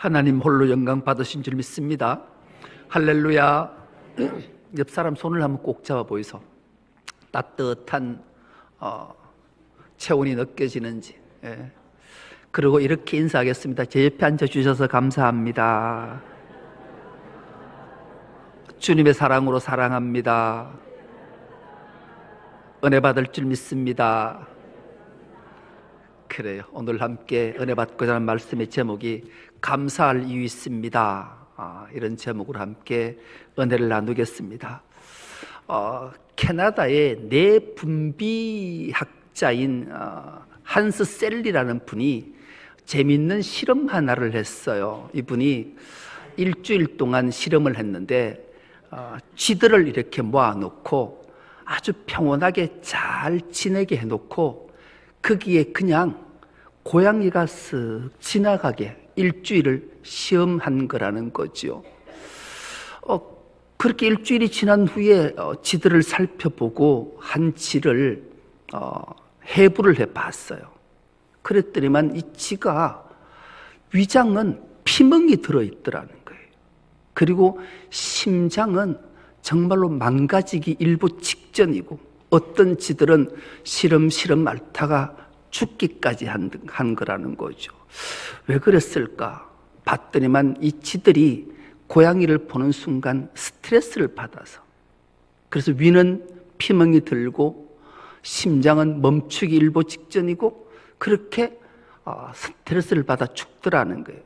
하나님 홀로 영광 받으신 줄 믿습니다. 할렐루야. 옆 사람 손을 한번 꼭 잡아 보이소. 따뜻한 체온이 느껴지는지. 그리고 이렇게 인사하겠습니다. 제 옆에 앉아주셔서 감사합니다. 주님의 사랑으로 사랑합니다. 은혜 받을 줄 믿습니다. 그래요. 오늘 함께 은혜 받고자 하는 말씀의 제목이 감사할 이유 있습니다. 이런 제목으로 함께 은혜를 나누겠습니다. 캐나다의 뇌분비학자인 한스 셀리라는 분이 재미있는 실험 하나를 했어요. 이분이 일주일 동안 실험을 했는데 쥐들을 이렇게 모아놓고 아주 평온하게 잘 지내게 해놓고 거기에 그냥 고양이가 쓱 지나가게 일주일을 시험한 거라는 거죠. 그렇게 일주일이 지난 후에 쥐들을 살펴보고 한 쥐를 해부를 해봤어요. 그랬더니만 이 쥐가 위장은 피멍이 들어있더라는 거예요. 그리고 심장은 정말로 망가지기 일보 직전이고 어떤 쥐들은 시름시름 앓다가 죽기까지 한 거라는 거죠. 왜 그랬을까? 봤더니만 이 쥐들이 고양이를 보는 순간 스트레스를 받아서, 그래서 위는 피멍이 들고 심장은 멈추기 일보 직전이고 그렇게 스트레스를 받아 죽더라는 거예요.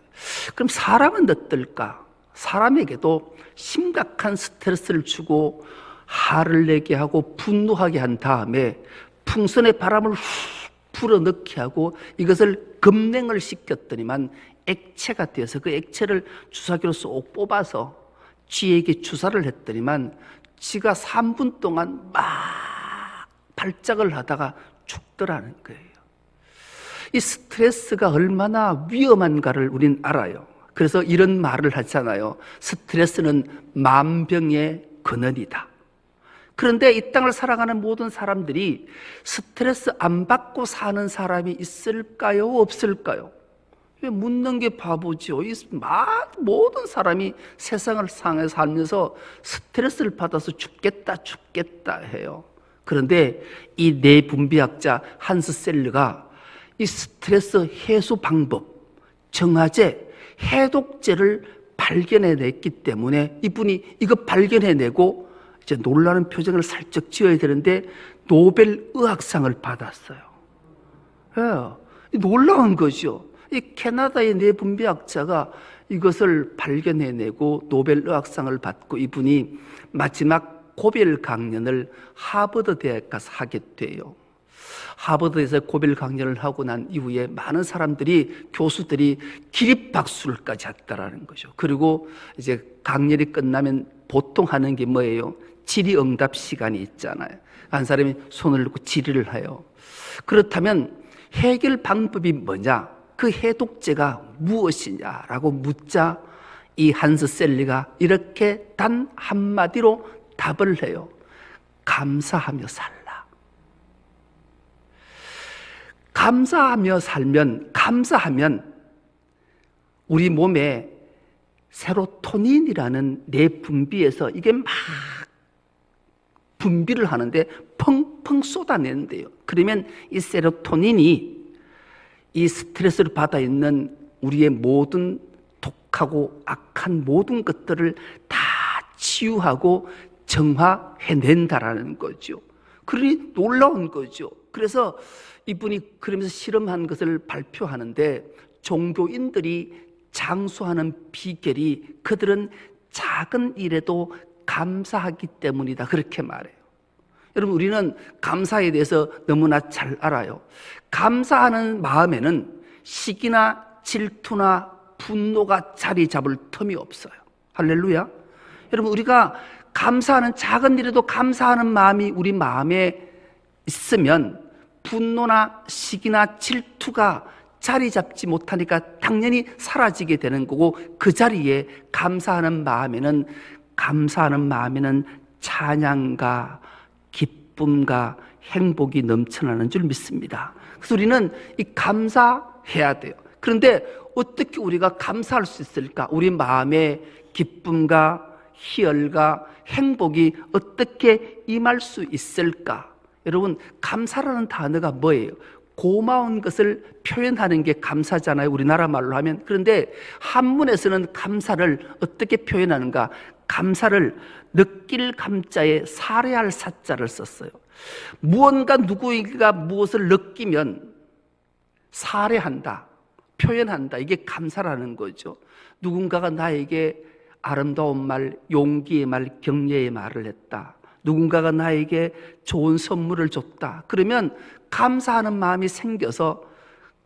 그럼 사람은 어떨까? 사람에게도 심각한 스트레스를 주고 화를 내게 하고 분노하게 한 다음에 풍선의 바람을 훅 불어넣게 하고 이것을 급냉을 시켰더니만 액체가 되어서 그 액체를 주사기로 쏙 뽑아서 쥐에게 주사를 했더니만 쥐가 3분 동안 막 발작을 하다가 죽더라는 거예요. 이 스트레스가 얼마나 위험한가를 우린 알아요. 그래서 이런 말을 하잖아요. 스트레스는 만병의 근원이다. 그런데 이 땅을 살아가는 모든 사람들이 스트레스 안 받고 사는 사람이 있을까요? 없을까요? 왜 묻는 게 바보죠. 모든 사람이 세상을 살면서 스트레스를 받아서 죽겠다 해요. 그런데 이 뇌분비학자 한스 셀르가 이 스트레스 해소 방법, 정화제, 해독제를 발견해냈기 때문에 이분이 이거 발견해내고 이제 놀라는 표정을 살짝 지어야 되는데 노벨 의학상을 받았어요. 놀라운 거죠. 이 캐나다의 뇌분비학자가 이것을 발견해내고 노벨 의학상을 받고 이분이 마지막 고별 강연을 하버드 대학 가서 하게 돼요. 하버드에서 고별 강연을 하고 난 이후에 많은 사람들이, 교수들이 기립박수를까지 했다라는 거죠. 그리고 이제 강연이 끝나면 보통 하는 게 뭐예요? 질의응답 시간이 있잖아요. 한 사람이 손을 놓고 질의를 해요. 그렇다면 해결 방법이 뭐냐? 그 해독제가 무엇이냐라고 묻자 이 한스 셀리가 이렇게 단 한마디로 답을 해요. 감사하며 살라. 감사하며 살면, 감사하면 우리 몸에 세로토닌이라는 뇌분비에서 이게 막 분비를 하는데 펑펑 쏟아내는데요. 그러면 이 세로토닌이 이 스트레스를 받아 있는 우리의 모든 독하고 악한 모든 것들을 다 치유하고 정화해낸다라는 거죠. 그러니 놀라운 거죠. 그래서 이분이 그러면서 실험한 것을 발표하는데 종교인들이 장수하는 비결이 그들은 작은 일에도 감사하기 때문이다. 그렇게 말해요. 여러분, 우리는 감사에 대해서 너무나 잘 알아요. 감사하는 마음에는 시기나 질투나 분노가 자리 잡을 틈이 없어요. 할렐루야. 여러분, 우리가 감사하는 작은 일에도 감사하는 마음이 우리 마음에 있으면 분노나 시기나 질투가 자리 잡지 못하니까 당연히 사라지게 되는 거고, 그 자리에 감사하는 마음에는 찬양과 기쁨과 행복이 넘쳐나는 줄 믿습니다. 그래서 우리는 이 감사해야 돼요. 그런데 어떻게 우리가 감사할 수 있을까? 우리 마음의 기쁨과 희열과 행복이 어떻게 임할 수 있을까? 여러분, 감사라는 단어가 뭐예요? 고마운 것을 표현하는 게 감사잖아요, 우리나라 말로 하면. 그런데 한문에서는 감사를 어떻게 표현하는가? 감사를 느낄 감자에 사례할 사자를 썼어요. 무언가 누구에게가 무엇을 느끼면 사례한다, 표현한다. 이게 감사라는 거죠. 누군가가 나에게 아름다운 말, 용기의 말, 격려의 말을 했다. 누군가가 나에게 좋은 선물을 줬다. 그러면 감사하는 마음이 생겨서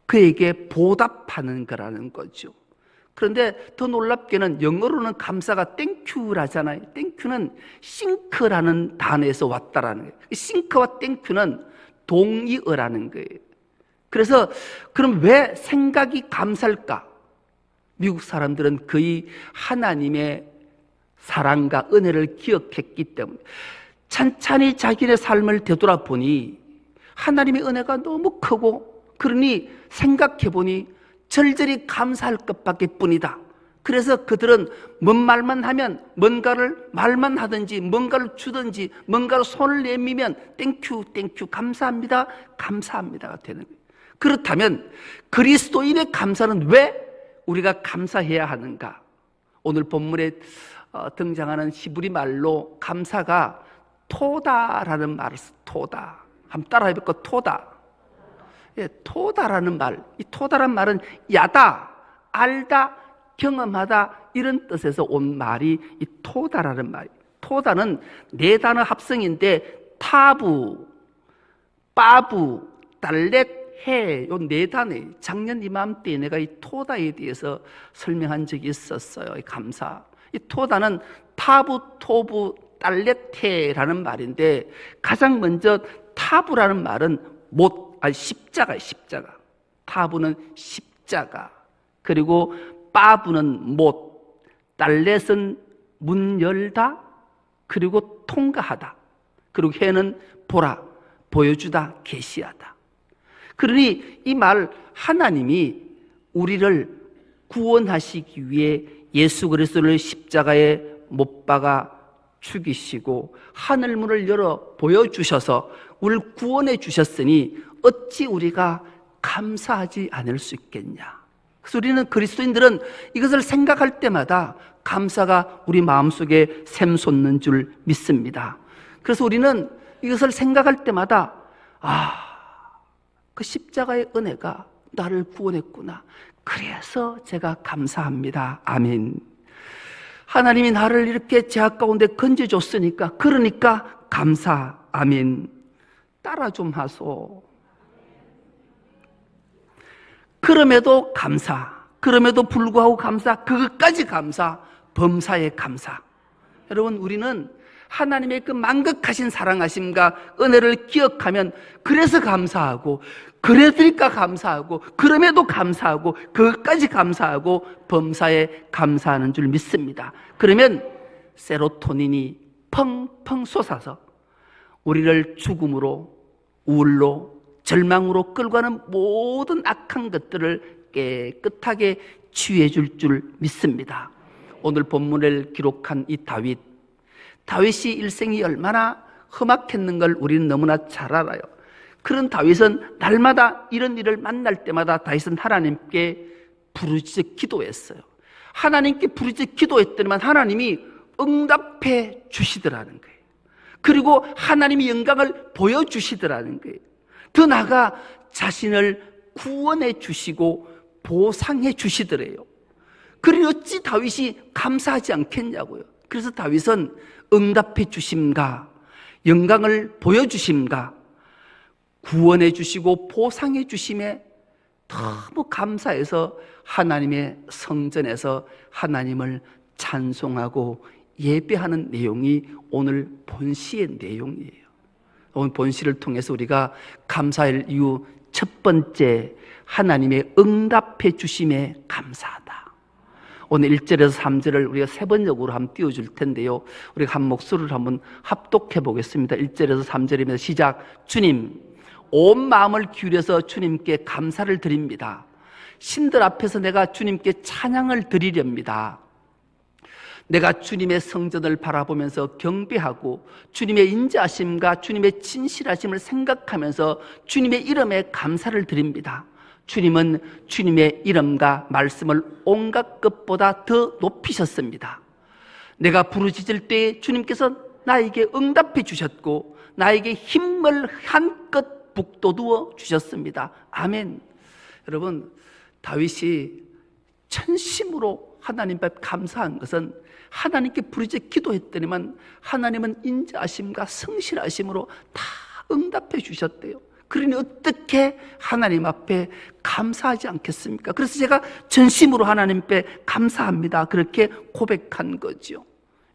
그에게 보답하는 거라는 거죠. 그런데 더 놀랍게는 영어로는 감사가 땡큐라잖아요. 땡큐는 싱크라는 단어에서 왔다라는 거예요. 싱크와 땡큐는 동의어라는 거예요. 그래서 그럼 왜 생각이 감사일까? 미국 사람들은 거의 하나님의 사랑과 은혜를 기억했기 때문에 찬찬히 자기의 삶을 되돌아보니 하나님의 은혜가 너무 크고, 그러니 생각해보니 절절히 감사할 것밖에 뿐이다. 그래서 그들은 뭔 말만 하면, 뭔가를 말만 하든지 뭔가를 주든지 뭔가를 손을 내밀면 땡큐 땡큐 감사합니다 감사합니다가 되는 거예요. 그렇다면 그리스도인의 감사는 왜 우리가 감사해야 하는가? 오늘 본문에 등장하는 히브리 말로 감사가 토다라는 말을 써. 토다. 한번 따라해볼까? 토다. 예, 토다라는 말. 이 토다라는 말은 야다, 알다, 경험하다 이런 뜻에서 온 말이 이 토다라는 말이. 토다는 네 단어 합성인데 타부, 빠부, 달렛, 해, 요 네 단어예요. 작년 이맘때에 내가 이 토다에 대해서 설명한 적이 있었어요. 이 감사. 이 토다는 타부, 토부, 달렛해라는 말인데, 가장 먼저 타부라는 말은 십자가예요. 십자가. 타부는 십자가. 그리고 빠부는 못, 달렛은 문 열다, 그리고 통과하다. 그리고 해는 보라, 보여주다, 계시하다. 그러니 이 말, 하나님이 우리를 구원하시기 위해 예수 그리스도를 십자가에 못 박아 죽이시고 하늘문을 열어 보여주셔서 우리를 구원해 주셨으니 어찌 우리가 감사하지 않을 수 있겠냐. 그래서 우리는, 그리스도인들은 이것을 생각할 때마다 감사가 우리 마음속에 샘솟는 줄 믿습니다. 그래서 우리는 이것을 생각할 때마다 그 십자가의 은혜가 나를 구원했구나. 그래서 제가 감사합니다. 아멘. 하나님이 나를 이렇게 죄악 가운데 건져줬으니까, 그러니까 감사. 아멘. 따라 좀 하소. 그럼에도 감사, 그럼에도 불구하고 감사, 그것까지 감사, 범사에 감사. 여러분, 우리는 하나님의 그 만극하신 사랑하심과 은혜를 기억하면 그래서 감사하고, 그래드니까 감사하고, 그럼에도 감사하고, 그것까지 감사하고 범사에 감사하는 줄 믿습니다. 그러면 세로토닌이 펑펑 솟아서 우리를 죽음으로, 우울로, 절망으로 끌고 가는 모든 악한 것들을 깨끗하게 치유해 줄 줄 믿습니다. 오늘 본문을 기록한 이 다윗이 일생이 얼마나 험악했는 걸 우리는 너무나 잘 알아요. 그런 다윗은 날마다 이런 일을 만날 때마다 다윗은 하나님께 부르짖어 기도했어요. 하나님께 부르짖어 기도했더니만 하나님이 응답해 주시더라는 거예요. 그리고 하나님이 영광을 보여주시더라는 거예요. 더 나아가 자신을 구원해 주시고 보상해 주시더래요. 그러니 어찌 다윗이 감사하지 않겠냐고요. 그래서 다윗은 응답해 주심과 영광을 보여주심과 구원해 주시고 보상해 주심에 너무 감사해서 하나님의 성전에서 하나님을 찬송하고 예배하는 내용이 오늘 본시의 내용이에요. 오늘 본시를 통해서 우리가 감사할 이유 첫 번째, 하나님의 응답해 주심에 감사하다. 오늘 1절에서 3절을 우리가 세 번역으로 한번 띄워줄 텐데요, 우리가 한 목소리를 한번 합독해 보겠습니다. 1절에서 3절입니다. 시작. 주님, 온 마음을 기울여서 주님께 감사를 드립니다. 신들 앞에서 내가 주님께 찬양을 드리렵니다. 내가 주님의 성전을 바라보면서 경배하고 주님의 인자하심과 주님의 진실하심을 생각하면서 주님의 이름에 감사를 드립니다. 주님은 주님의 이름과 말씀을 온갖 것보다 더 높이셨습니다. 내가 부르짖을 때 주님께서 나에게 응답해 주셨고 나에게 힘을 한껏 북돋워 주셨습니다. 아멘. 여러분, 다윗이 전심으로 하나님 앞에 감사한 것은 하나님께 부르짖어 기도했더니만 하나님은 인자하심과 성실하심으로 다 응답해 주셨대요. 그러니 어떻게 하나님 앞에 감사하지 않겠습니까? 그래서 제가 전심으로 하나님 앞에 감사합니다, 그렇게 고백한 거죠.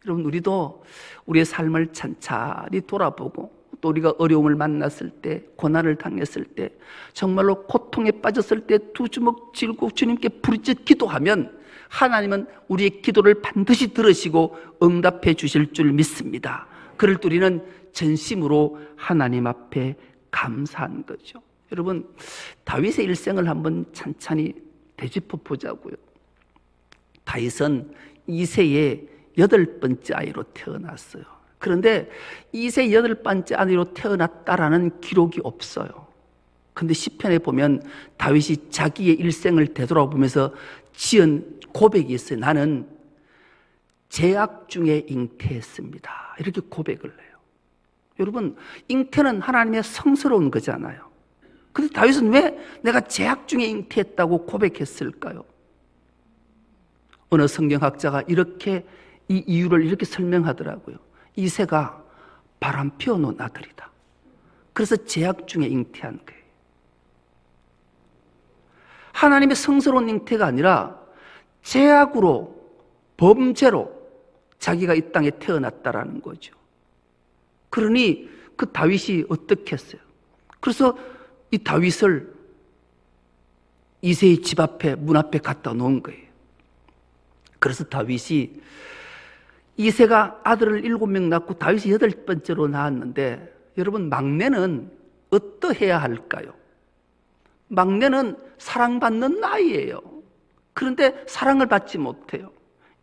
여러분, 우리도 우리의 삶을 찬찬히 돌아보고 또 우리가 어려움을 만났을 때, 고난을 당했을 때, 정말로 고통에 빠졌을 때 두 주먹 쥐고 주님께 부르짖어 기도하면 하나님은 우리의 기도를 반드시 들으시고 응답해 주실 줄 믿습니다. 그럴 때 우리는 전심으로 하나님 앞에 감사한 거죠. 여러분, 다윗의 일생을 한번 찬찬히 되짚어 보자고요. 다윗은 이새의 8번째 아이로 태어났어요. 그런데 이새 8번째 아이로 태어났다라는 기록이 없어요. 근데 시편에 보면 다윗이 자기의 일생을 되돌아보면서 지은 고백이 있어요. 나는 죄악 중에 잉태했습니다, 이렇게 고백을 해요. 여러분, 잉태는 하나님의 성스러운 거잖아요. 근데 다윗은 왜 내가 죄악 중에 잉태했다고 고백했을까요? 어느 성경학자가 이렇게 이 이유를 이렇게 설명하더라고요. 이새가 바람 피워놓은 아들이다. 그래서 죄악 중에 잉태한 거예요. 하나님의 성스러운 잉태가 아니라 죄악으로, 범죄로 자기가 이 땅에 태어났다라는 거죠. 그러니 그 다윗이 어떻게 했어요? 그래서 이 다윗을 이새의 집 앞에, 문 앞에 갖다 놓은 거예요. 그래서 다윗이, 이새가 아들을 7명 낳고 다윗이 8번째로 낳았는데, 여러분, 막내는 어떠해야 할까요? 막내는 사랑받는 나이예요. 그런데 사랑을 받지 못해요.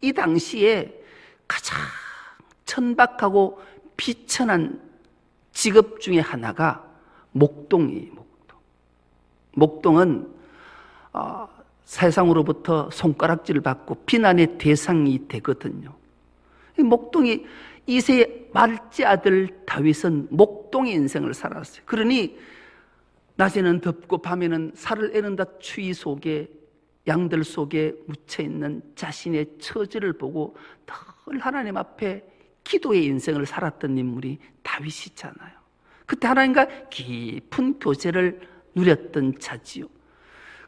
이 당시에 가장 천박하고 비천한 직업 중에 하나가 목동이에요. 목동은 세상으로부터 손가락질을 받고 비난의 대상이 되거든요. 목동이, 이새의 말째 아들 다윗은 목동의 인생을 살았어요. 그러니 낮에는 덥고 밤에는 살을 애는다 추위 속에, 양들 속에 묻혀있는 자신의 처지를 보고 늘 하나님 앞에 기도의 인생을 살았던 인물이 다윗이잖아요. 그때 하나님과 깊은 교제를 누렸던 자지요.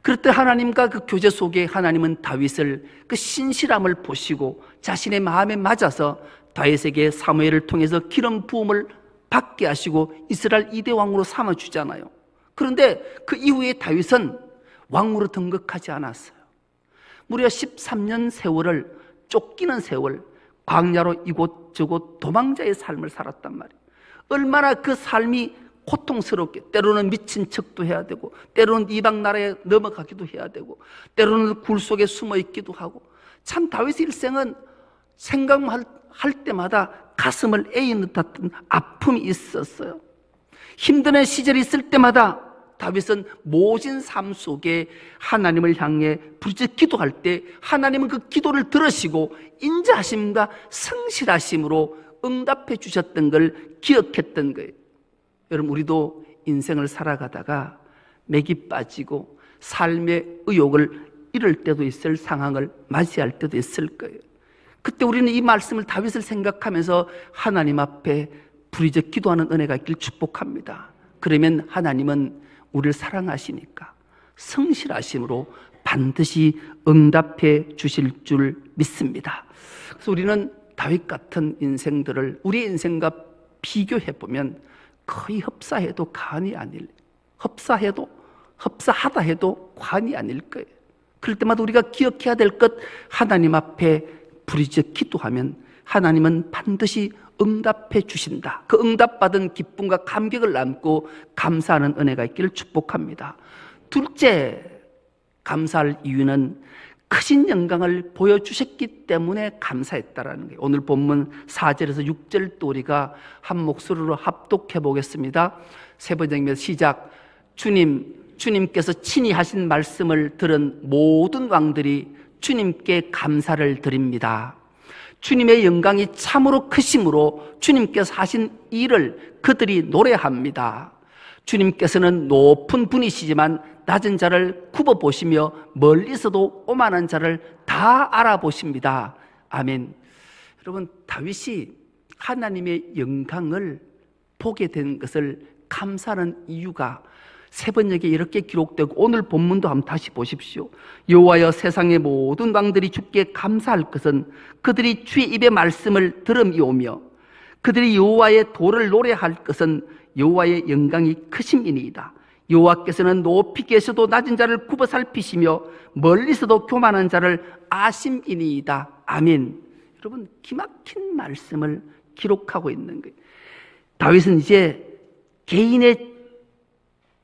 그럴 때 하나님과 그 교제 속에 하나님은 다윗을, 그 신실함을 보시고 자신의 마음에 맞아서 다윗에게 사무엘을 통해서 기름 부음을 받게 하시고 이스라엘 2대 왕으로 삼아주잖아요. 그런데 그 이후에 다윗은 왕으로 등극하지 않았어요. 무려 13년 세월을, 쫓기는 세월, 광야로 이곳저곳 도망자의 삶을 살았단 말이에요. 얼마나 그 삶이 고통스럽게, 때로는 미친 척도 해야 되고, 때로는 이방 나라에 넘어가기도 해야 되고, 때로는 굴 속에 숨어 있기도 하고, 참 다윗의 일생은 생각만 할 때마다 가슴을 에이는 듯한 아픔이 있었어요. 힘든 시절이 있을 때마다 다윗은 모진 삶 속에 하나님을 향해 부르짖어 기도할 때 하나님은 그 기도를 들으시고 인자하심과 성실하심으로 응답해 주셨던 걸 기억했던 거예요. 여러분, 우리도 인생을 살아가다가 맥이 빠지고 삶의 의욕을 잃을 때도 있을 상황을 맞이할 때도 있을 거예요. 그때 우리는 이 말씀을, 다윗을 생각하면서 하나님 앞에 부르짖어 기도하는 은혜가 있길 축복합니다. 그러면 하나님은 우리를 사랑하시니까 성실하심으로 반드시 응답해 주실 줄 믿습니다. 그래서 우리는 다윗 같은 인생들을 우리의 인생과 비교해 보면 거의 흡사해도 과언이 아닐, 흡사하다 해도 과언이 아닐 거예요. 그럴 때마다 우리가 기억해야 될 것, 하나님 앞에 부르짖어 기도하면 하나님은 반드시 응답해 주신다. 그 응답받은 기쁨과 감격을 안고 감사하는 은혜가 있기를 축복합니다. 둘째, 감사할 이유는 크신 영광을 보여주셨기 때문에 감사했다라는 거예요. 오늘 본문 4절에서 6절 또 우리가 한 목소리로 합독해 보겠습니다. 세 번째입니다. 시작. 주님께서 친히 하신 말씀을 들은 모든 왕들이 주님께 감사를 드립니다. 주님의 영광이 참으로 크심으로 주님께서 하신 일을 그들이 노래합니다. 주님께서는 높은 분이시지만 낮은 자를 굽어보시며 멀리서도 오만한 자를 다 알아보십니다. 아멘. 여러분, 다윗이 하나님의 영광을 보게 된 것을 감사하는 이유가 세 번역에 이렇게 기록되고, 오늘 본문도 한번 다시 보십시오. 여호와여, 세상의 모든 왕들이 주께 감사할 것은 그들이 주의 입의 말씀을 들음이오며 그들이 여호와의 도를 노래할 것은 여호와의 영광이 크심이니이다. 여호와께서는 높이 계셔도 낮은 자를 굽어 살피시며 멀리서도 교만한 자를 아심이니이다. 아멘. 여러분, 기막힌 말씀을 기록하고 있는 거예요. 다윗은 이제 개인의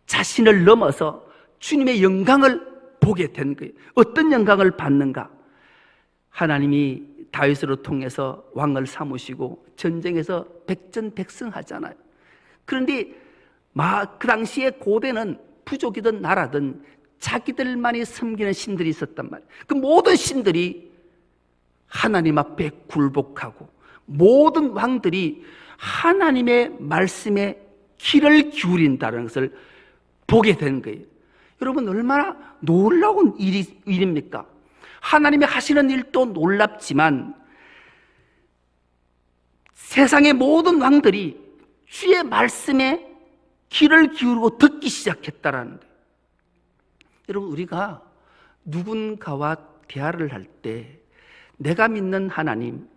자신을 넘어서 주님의 영광을 보게 된 거예요. 어떤 영광을 받는가? 하나님이 다윗으로 통해서 왕을 삼으시고 전쟁에서 백전백승하잖아요. 그런데 그 당시에 고대는 부족이든 나라든 자기들만이 섬기는 신들이 있었단 말이에요. 그 모든 신들이 하나님 앞에 굴복하고 모든 왕들이 하나님의 말씀에 귀를 기울인다는 것을 보게 된 거예요. 여러분, 얼마나 놀라운 일입니까? 하나님이 하시는 일도 놀랍지만 세상의 모든 왕들이 주의 말씀에 귀를 기울이고 듣기 시작했다라는 거예요. 여러분, 우리가 누군가와 대화를 할 때 내가 믿는 하나님,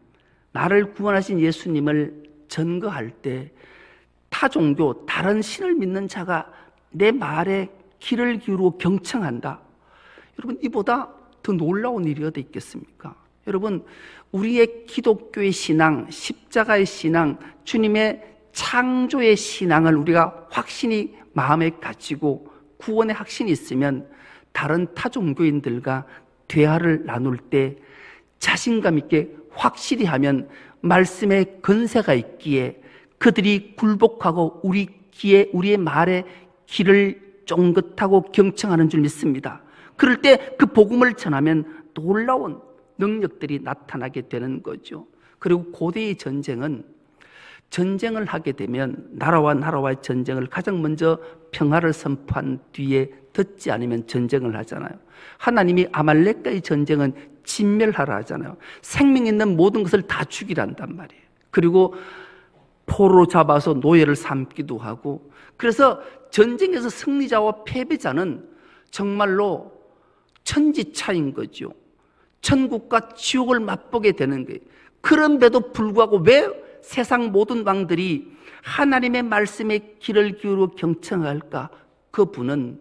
나를 구원하신 예수님을 전거할 때 타 종교, 다른 신을 믿는 자가 내 말에 귀를 기울이고 경청한다. 여러분, 이보다 더 놀라운 일이 어디 있겠습니까? 여러분, 우리의 기독교의 신앙, 십자가의 신앙, 주님의 창조의 신앙을 우리가 확신이 마음에 가지고 구원의 확신이 있으면 다른 타 종교인들과 대화를 나눌 때 자신감 있게 확실히 하면 말씀에 건세가 있기에 그들이 굴복하고 우리의 말에 귀를 쫑긋하고 경청하는 줄 믿습니다. 그럴 때 그 복음을 전하면 놀라운 능력들이 나타나게 되는 거죠. 그리고 고대의 전쟁을 하게 되면 나라와 나라와의 전쟁을 가장 먼저 평화를 선포한 뒤에 듣지 않으면 전쟁을 하잖아요. 하나님이 아말렉과의 전쟁은 진멸하라 하잖아요. 생명 있는 모든 것을 다 죽이란단 말이에요. 그리고 포로 잡아서 노예를 삼기도 하고, 그래서 전쟁에서 승리자와 패배자는 정말로 천지차인 거죠. 천국과 지옥을 맛보게 되는 거예요. 그런데도 불구하고 왜 세상 모든 왕들이 하나님의 말씀에 귀를 기울여 경청할까? 그분은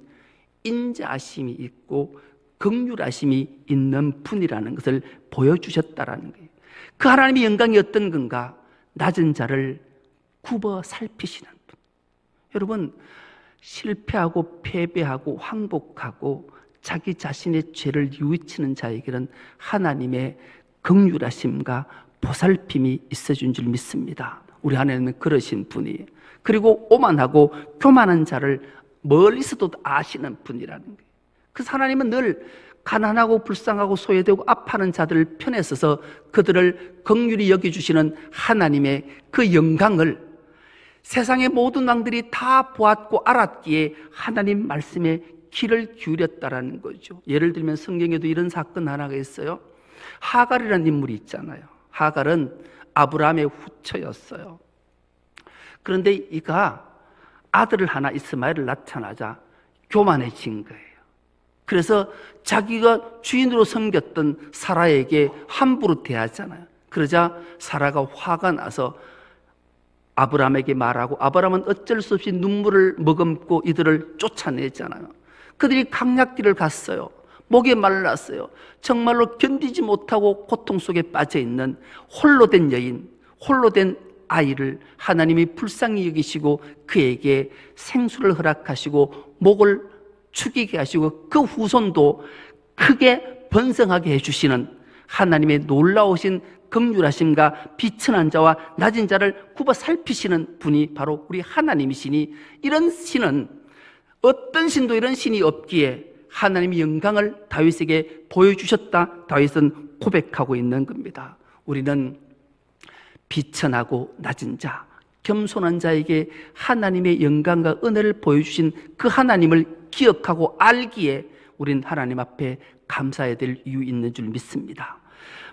인자하심이 있고 긍휼하심이 있는 분이라는 것을 보여주셨다라는 거예요. 그 하나님의 영광이 어떤 건가? 낮은 자를 굽어 살피시는 분. 여러분, 실패하고 패배하고 항복하고 자기 자신의 죄를 뉘우치는 자에게는 하나님의 긍휼하심과 보살핌이 있어준 줄 믿습니다. 우리 하나님은 그러신 분이에요. 그리고 오만하고 교만한 자를 멀리서도 아시는 분이라는 거예요. 그래서 하나님은 늘 가난하고 불쌍하고 소외되고 아파하는 자들 편에 서서 그들을 긍휼히 여겨주시는 하나님의 그 영광을 세상의 모든 왕들이 다 보았고 알았기에 하나님 말씀에 귀를 기울였다라는 거죠. 예를 들면 성경에도 이런 사건 하나가 있어요. 하갈이라는 인물이 있잖아요. 하갈은 아브라함의 후처였어요. 그런데 이가 아들을 하나 이스마엘을 낳자마자 교만해진 거예요. 그래서 자기가 주인으로 섬겼던 사라에게 함부로 대하잖아요. 그러자 사라가 화가 나서 아브라함에게 말하고, 아브라함은 어쩔 수 없이 눈물을 머금고 이들을 쫓아내잖아요. 그들이 강약길을 갔어요. 목에 말랐어요. 정말로 견디지 못하고 고통 속에 빠져있는 홀로 된 여인, 홀로 된 아이를 하나님이 불쌍히 여기시고 그에게 생수를 허락하시고 목을 죽이게 하시고 그 후손도 크게 번성하게 해주시는 하나님의 놀라우신 긍휼하심과 비천한 자와 낮은 자를 굽어 살피시는 분이 바로 우리 하나님이시니, 이런 신은 어떤 신도 이런 신이 없기에 하나님의 영광을 다윗에게 보여주셨다, 다윗은 고백하고 있는 겁니다. 우리는 비천하고 낮은 자, 겸손한 자에게 하나님의 영광과 은혜를 보여주신 그 하나님을 기억하고 알기에 우린 하나님 앞에 감사해야 될 이유 있는 줄 믿습니다.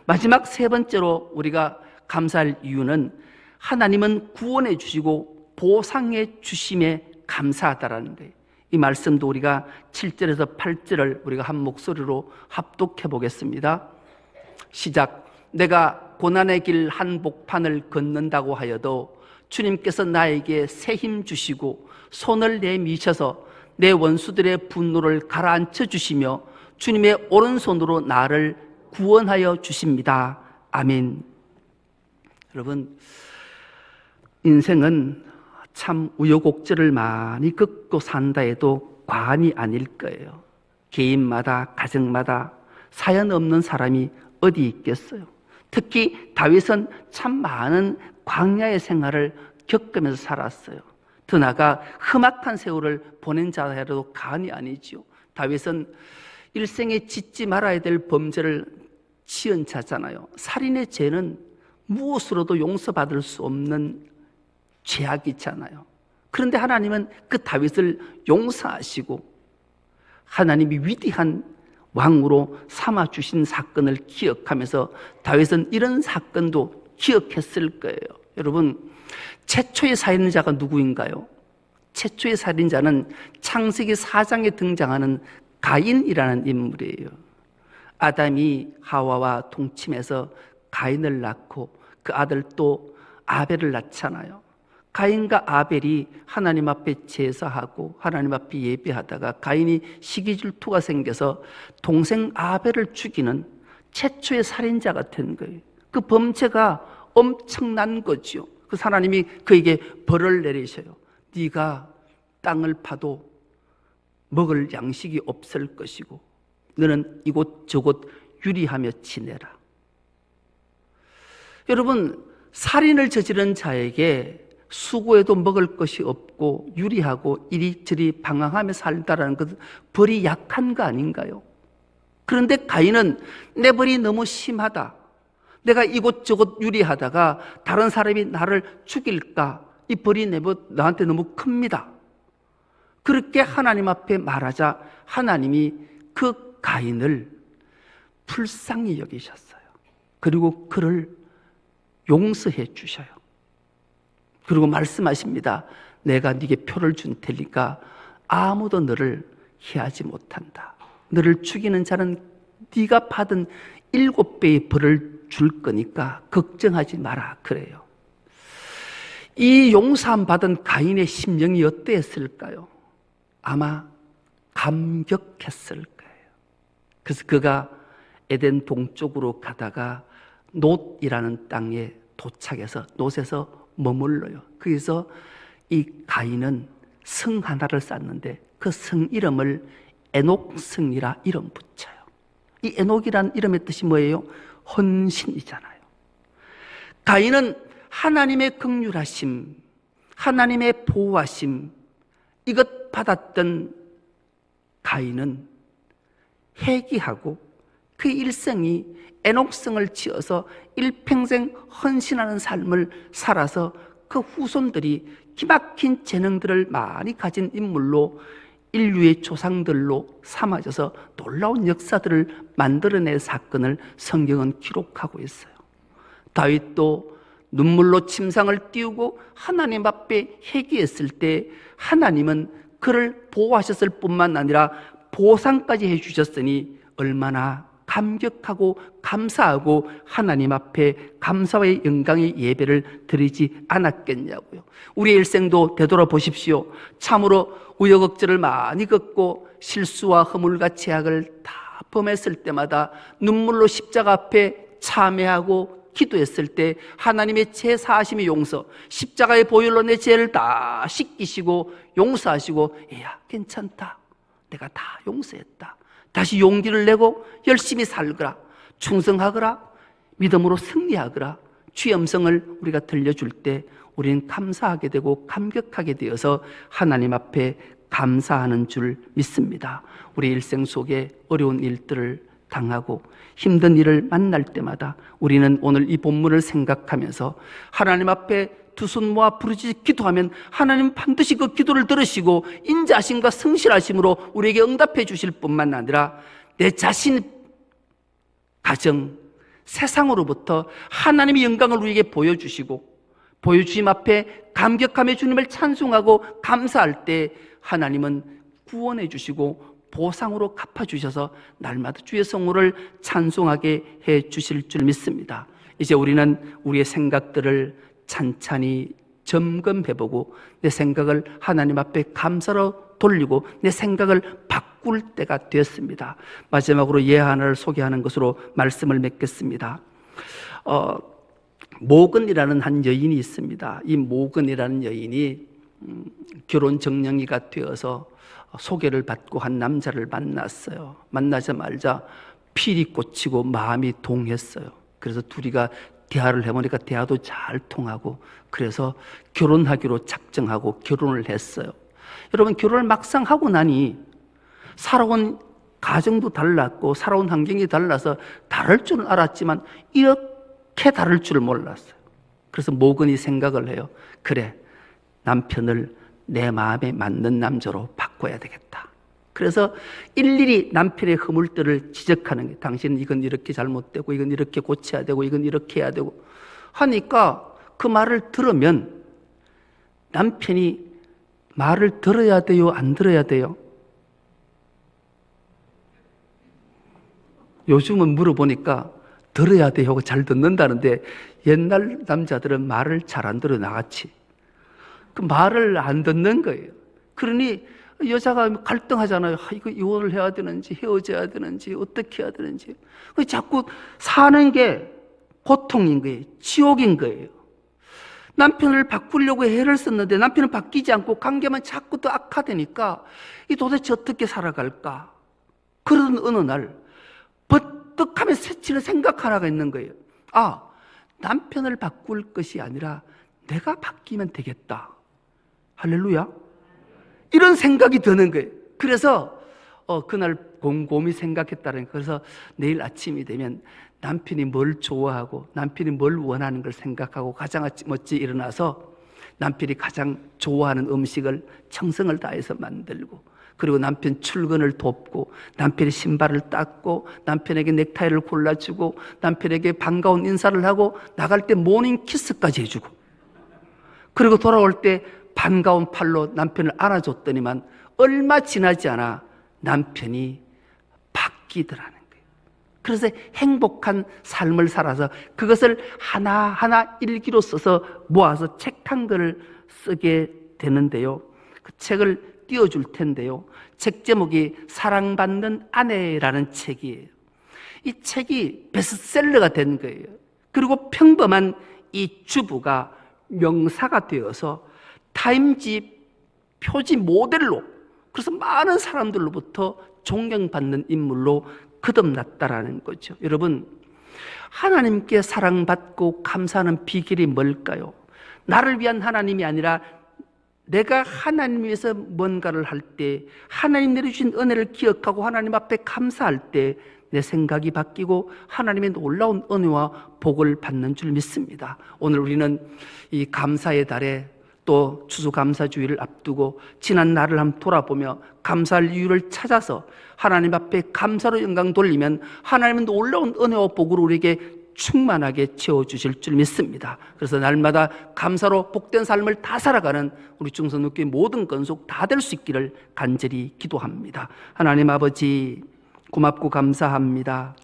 마지막 세 번째로 우리가 감사할 이유는 하나님은 구원해 주시고 보상해 주심에 감사하다라는 거예요. 이 말씀도 우리가 7절에서 8절을 우리가 한 목소리로 합독해 보겠습니다. 시작. 내가 고난의 길 한복판을 걷는다고 하여도 주님께서 나에게 새 힘 주시고 손을 내미셔서 내 원수들의 분노를 가라앉혀 주시며 주님의 오른손으로 나를 구원하여 주십니다. 아멘. 여러분, 인생은 참 우여곡절을 많이 겪고 산다 해도 과언이 아닐 거예요. 개인마다, 가정마다 사연 없는 사람이 어디 있겠어요. 특히 다윗은 참 많은 광야의 생활을 겪으면서 살았어요. 더 나아가 험악한 세월을 보낸 자 해도 과언이 아니지요. 다윗은 일생에 짓지 말아야 될 범죄를 지은 자잖아요. 살인의 죄는 무엇으로도 용서받을 수 없는 죄악이잖아요. 그런데 하나님은 그 다윗을 용서하시고 하나님이 위대한 왕으로 삼아주신 사건을 기억하면서 다윗은 이런 사건도 기억했을 거예요. 여러분, 최초의 살인자가 누구인가요? 최초의 살인자는 창세기 4장에 등장하는 가인이라는 인물이에요. 아담이 하와와 동침해서 가인을 낳고 그 아들 또 아벨을 낳잖아요. 가인과 아벨이 하나님 앞에 제사하고 하나님 앞에 예배하다가 가인이 시기질투가 생겨서 동생 아벨을 죽이는 최초의 살인자가 된 거예요. 그 범죄가 엄청난 거죠. 그 하나님이 그에게 벌을 내리셔요. 네가 땅을 파도 먹을 양식이 없을 것이고 너는 이곳저곳 유리하며 지내라. 여러분, 살인을 저지른 자에게 수고해도 먹을 것이 없고 유리하고 이리저리 방황하며 살다라는 것은 벌이 약한 거 아닌가요? 그런데 가인은 내 벌이 너무 심하다, 내가 이곳저곳 유리하다가 다른 사람이 나를 죽일까, 이 벌이 나한테 너무 큽니다. 그렇게 하나님 앞에 말하자 하나님이 그 가인을 불쌍히 여기셨어요. 그리고 그를 용서해 주셔요. 그리고 말씀하십니다. 내가 네게 표를 준 테니까 아무도 너를 해하지 못한다. 너를 죽이는 자는 네가 받은 7배의 벌을 줄 거니까 걱정하지 마라. 그래요. 이 용서함 받은 가인의 심령이 어땠을까요? 아마 감격했을 거예요. 그래서 그가 에덴 동쪽으로 가다가 놋이라는 땅에 도착해서 놋에서 머물러요. 그래서 이 가인은 성 하나를 쌓는데 그 성 이름을 에녹성이라 이름 붙여요. 이 에녹이라는 이름의 뜻이 뭐예요? 헌신이잖아요. 가인은 하나님의 긍휼하심, 하나님의 보호하심, 이것 받았던 가인은 회개하고 그 일생이 에녹성을 지어서 일평생 헌신하는 삶을 살아서 그 후손들이 기막힌 재능들을 많이 가진 인물로 인류의 조상들로 삼아져서 놀라운 역사들을 만들어낼 사건을 성경은 기록하고 있어요. 다윗도 눈물로 침상을 띄우고 하나님 앞에 회개했을 때 하나님은 그를 보호하셨을 뿐만 아니라 보상까지 해주셨으니 얼마나 감격하고 감사하고 하나님 앞에 감사와 영광의 예배를 드리지 않았겠냐고요. 우리의 일생도 되돌아보십시오. 참으로 우여곡절을 많이 겪고 실수와 허물과 죄악을 다 범했을 때마다 눈물로 십자가 앞에 참회하고 기도했을 때 하나님의 죄 사하심의 용서, 십자가의 보혈로 내 죄를 다 씻기시고 용서하시고, 야 괜찮다, 내가 다 용서했다. 다시 용기를 내고 열심히 살거라, 충성하거라, 믿음으로 승리하거라. 주의 음성을 우리가 들려줄 때 우리는 감사하게 되고 감격하게 되어서 하나님 앞에 감사하는 줄 믿습니다. 우리 일생 속에 어려운 일들을 당하고 힘든 일을 만날 때마다 우리는 오늘 이 본문을 생각하면서 하나님 앞에 두 손 모아 부르짖어 기도하면 하나님 반드시 그 기도를 들으시고 인자하심과 성실하심으로 우리에게 응답해 주실 뿐만 아니라 내 자신, 가정, 세상으로부터 하나님의 영광을 우리에게 보여주시고 보여주심 앞에 감격하며 주님을 찬송하고 감사할 때 하나님은 구원해 주시고 보상으로 갚아주셔서 날마다 주의 성호를 찬송하게 해 주실 줄 믿습니다. 이제 우리는 우리의 생각들을 찬찬히 점검해보고 내 생각을 하나님 앞에 감사로 돌리고 내 생각을 바꿀 때가 되었습니다. 마지막으로 예 하나를 소개하는 것으로 말씀을 맺겠습니다. 모근이라는 한 여인이 있습니다. 이 모근이라는 여인이 결혼 정령이가 되어서 소개를 받고 한 남자를 만났어요. 만나자마자 필이 꽂히고 마음이 동했어요. 그래서 둘이가 대화를 해보니까 대화도 잘 통하고 그래서 결혼하기로 작정하고 결혼을 했어요. 여러분, 결혼을 막상 하고 나니 살아온 가정도 달랐고 살아온 환경이 달라서 다를 줄은 알았지만 이렇게 다를 줄을 몰랐어요. 그래서 모근이 생각을 해요. 그래, 남편을 내 마음에 맞는 남자로 바꿔야 되겠다. 그래서 일일이 남편의 허물들을 지적하는 게, 당신은 이건 이렇게 잘못되고 이건 이렇게 고쳐야 되고 이건 이렇게 해야 되고 하니까 그 말을 들으면 남편이 말을 들어야 돼요, 안 들어야 돼요? 요즘은 물어보니까 들어야 돼요 하고 잘 듣는다는데 옛날 남자들은 말을 잘 안 들어 나같이 그 말을 안 듣는 거예요. 그러니 여자가 갈등하잖아요. 이거 이혼을 해야 되는지 헤어져야 되는지 어떻게 해야 되는지. 자꾸 사는 게 고통인 거예요. 지옥인 거예요. 남편을 바꾸려고 애를 썼는데 남편은 바뀌지 않고 관계만 자꾸 더 악화되니까 이 도대체 어떻게 살아갈까? 그러던 어느 날 버뜩하면 새치는 생각 하나가 있는 거예요. 아, 남편을 바꿀 것이 아니라 내가 바뀌면 되겠다. 할렐루야. 이런 생각이 드는 거예요. 그래서 그날 곰곰이 생각했다는 거예요. 그래서 내일 아침이 되면 남편이 뭘 좋아하고 남편이 뭘 원하는 걸 생각하고 가장 멋지 일어나서 남편이 가장 좋아하는 음식을 정성을 다해서 만들고 그리고 남편 출근을 돕고 남편의 신발을 닦고 남편에게 넥타이를 골라주고 남편에게 반가운 인사를 하고 나갈 때 모닝 키스까지 해주고 그리고 돌아올 때 반가운 팔로 남편을 안아줬더니만 얼마 지나지 않아 남편이 바뀌더라는 거예요. 그래서 행복한 삶을 살아서 그것을 하나하나 일기로 써서 모아서 책 한 권을 쓰게 되는데요. 그 책을 띄워줄 텐데요. 책 제목이 사랑받는 아내라는 책이에요. 이 책이 베스트셀러가 된 거예요. 그리고 평범한 이 주부가 명사가 되어서 타임지 표지 모델로 그래서 많은 사람들로부터 존경받는 인물로 거듭났다라는 거죠. 여러분, 하나님께 사랑받고 감사하는 비결이 뭘까요? 나를 위한 하나님이 아니라 내가 하나님 위해서 뭔가를 할 때 하나님 내려주신 은혜를 기억하고 하나님 앞에 감사할 때 내 생각이 바뀌고 하나님의 놀라운 은혜와 복을 받는 줄 믿습니다. 오늘 우리는 이 감사의 달에 또 추수감사주의를 앞두고 지난 날을 한번 돌아보며 감사할 이유를 찾아서 하나님 앞에 감사로 영광 돌리면 하나님은 놀라운 은혜와 복으로 우리에게 충만하게 채워주실 줄 믿습니다. 그래서 날마다 감사로 복된 삶을 다 살아가는 우리 중선교회 모든 건속 다 될 수 있기를 간절히 기도합니다. 하나님 아버지 고맙고 감사합니다.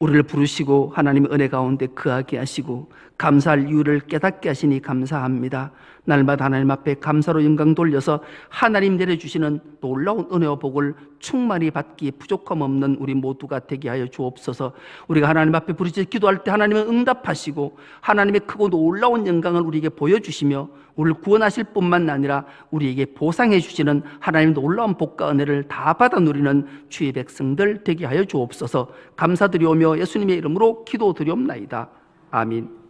우리를 부르시고 하나님의 은혜 가운데 거하게 하시고 감사할 이유를 깨닫게 하시니 감사합니다. 날마다 하나님 앞에 감사로 영광 돌려서 하나님 내려주시는 놀라운 은혜와 복을 충만히 받기 부족함 없는 우리 모두가 되게 하여 주옵소서. 우리가 하나님 앞에 부르짖어 기도할 때 하나님은 응답하시고 하나님의 크고 놀라운 영광을 우리에게 보여주시며 우리를 구원하실 뿐만 아니라 우리에게 보상해 주시는 하나님의 놀라운 복과 은혜를 다 받아 누리는 주의 백성들 되게 하여 주옵소서. 감사드리오며 예수님의 이름으로 기도드리옵나이다. 아멘.